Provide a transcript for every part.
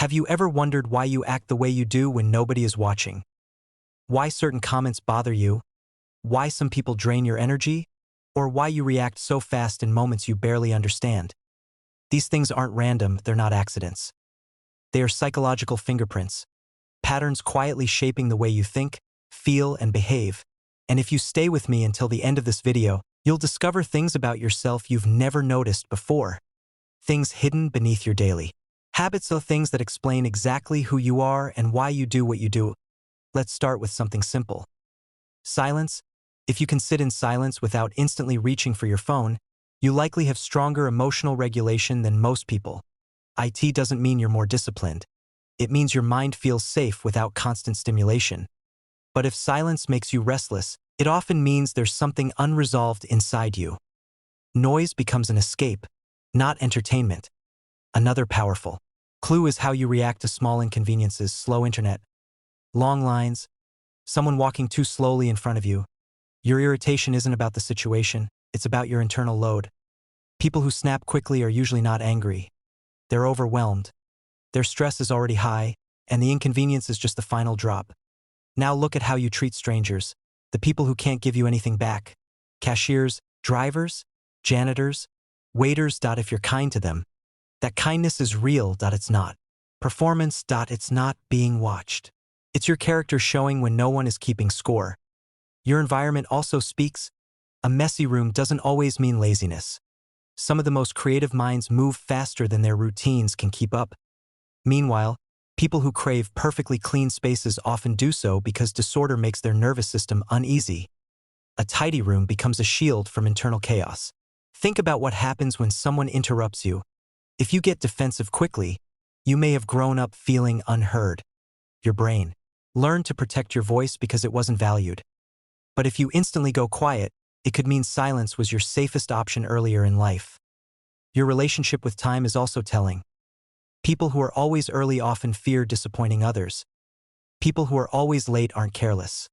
Have you ever wondered why you act the way you do when nobody is watching? Why certain comments bother you? Why some people drain your energy? Or why you react so fast in moments you barely understand? These things aren't random, they're not accidents. They are psychological fingerprints, patterns quietly shaping the way you think, feel, and behave. And if you stay with me until the end of this video, you'll discover things about yourself you've never noticed before. Things hidden beneath your daily habits, are things that explain exactly who you are and why you do what you do. Let's start with something simple. Silence. If you can sit in silence without instantly reaching for your phone, you likely have stronger emotional regulation than most people. IT doesn't mean you're more disciplined. It means your mind feels safe without constant stimulation. But if silence makes you restless, it often means there's something unresolved inside you. Noise becomes an escape, not entertainment. Another powerful clue is how you react to small inconveniences: slow internet, long lines, someone walking too slowly in front of you. Your irritation isn't about the situation, it's about your internal load. People who snap quickly are usually not angry. They're overwhelmed. Their stress is already high, and the inconvenience is just the final drop. Now look at how you treat strangers, the people who can't give you anything back. Cashiers, drivers, janitors, waiters. If you're kind to them, that kindness is real. It's not performance. It's not being watched. It's your character showing when no one is keeping score. Your environment also speaks. A messy room doesn't always mean laziness. Some of the most creative minds move faster than their routines can keep up. Meanwhile, people who crave perfectly clean spaces often do so because disorder makes their nervous system uneasy. A tidy room becomes a shield from internal chaos. Think about what happens when someone interrupts you. If you get defensive quickly, you may have grown up feeling unheard. Your brain learned to protect your voice because it wasn't valued. But if you instantly go quiet, it could mean silence was your safest option earlier in life. Your relationship with time is also telling. People who are always early often fear disappointing others. People who are always late aren't careless.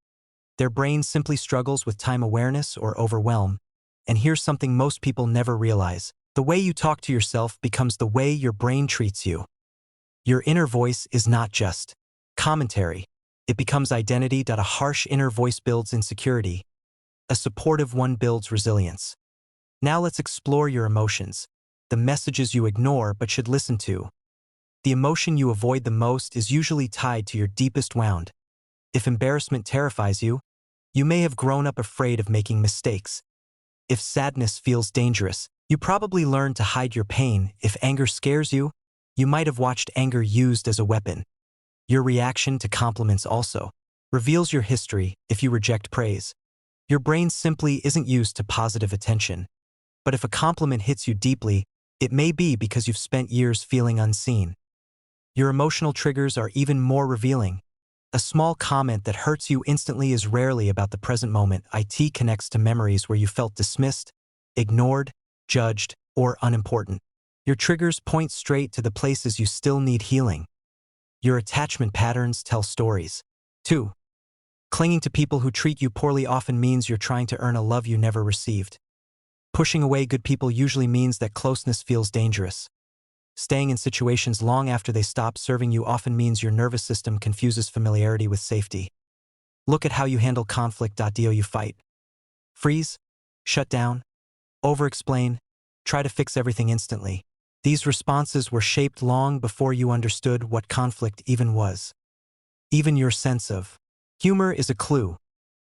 Their brain simply struggles with time awareness or overwhelm. And here's something most people never realize. The way you talk to yourself becomes the way your brain treats you. Your inner voice is not just commentary. It becomes identity. A harsh inner voice builds insecurity. A supportive one builds resilience. Now let's explore your emotions, the messages you ignore but should listen to. The emotion you avoid the most is usually tied to your deepest wound. If embarrassment terrifies you, you may have grown up afraid of making mistakes. If sadness feels dangerous, you probably learned to hide your pain. If anger scares you, you might have watched anger used as a weapon. Your reaction to compliments also reveals your history. If you reject praise, your brain simply isn't used to positive attention. But if a compliment hits you deeply, it may be because you've spent years feeling unseen. Your emotional triggers are even more revealing. A small comment that hurts you instantly is rarely about the present moment. It connects to memories where you felt dismissed, ignored, judged, or unimportant. Your triggers point straight to the places you still need healing. Your attachment patterns tell stories. 2. Clinging to people who treat you poorly often means you're trying to earn a love you never received. Pushing away good people usually means that closeness feels dangerous. Staying in situations long after they stop serving you often means your nervous system confuses familiarity with safety. Look at how you handle conflict. Do you fight? Freeze? Shut down? Over-explain? Try to fix everything instantly? These responses were shaped long before you understood what conflict even was. Even your sense of humor is a clue.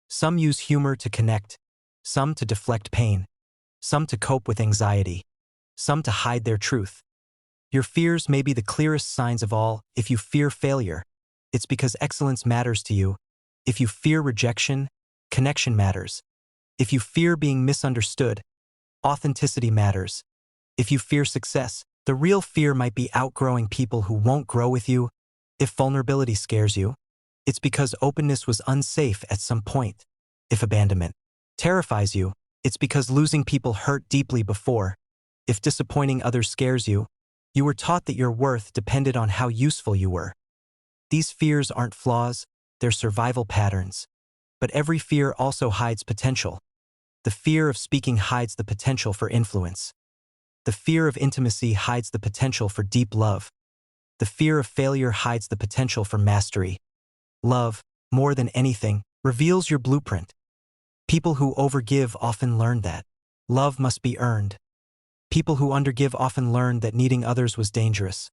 Some use humor to connect, some to deflect pain, some to cope with anxiety, some to hide their truth. Your fears may be the clearest signs of all. If you fear failure, it's because excellence matters to you. If you fear rejection, connection matters. If you fear being misunderstood, authenticity matters. If you fear success, the real fear might be outgrowing people who won't grow with you. If vulnerability scares you, it's because openness was unsafe at some point. If abandonment terrifies you, it's because losing people hurt deeply before. If disappointing others scares you, you were taught that your worth depended on how useful you were. These fears aren't flaws, they're survival patterns. But every fear also hides potential. The fear of speaking hides the potential for influence. The fear of intimacy hides the potential for deep love. The fear of failure hides the potential for mastery. Love, more than anything, reveals your blueprint. People who overgive often learn that love must be earned. People who undergive often learn that needing others was dangerous.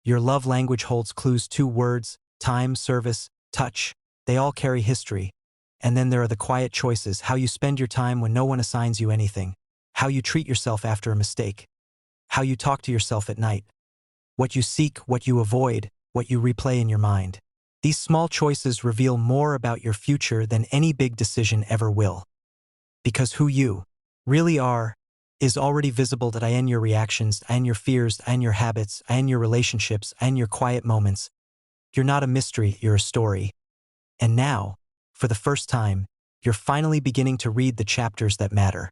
Your love language holds clues: 2 words, time, service, touch. They all carry history. And then there are the quiet choices: how you spend your time when no one assigns you anything, how you treat yourself after a mistake, how you talk to yourself at night, what you seek, what you avoid, what you replay in your mind. These small choices reveal more about your future than any big decision ever will. Because who you really are is already visible in your reactions, and your fears, and your habits, and your relationships, and your quiet moments. You're not a mystery, you're a story. And now, for the first time, you're finally beginning to read the chapters that matter.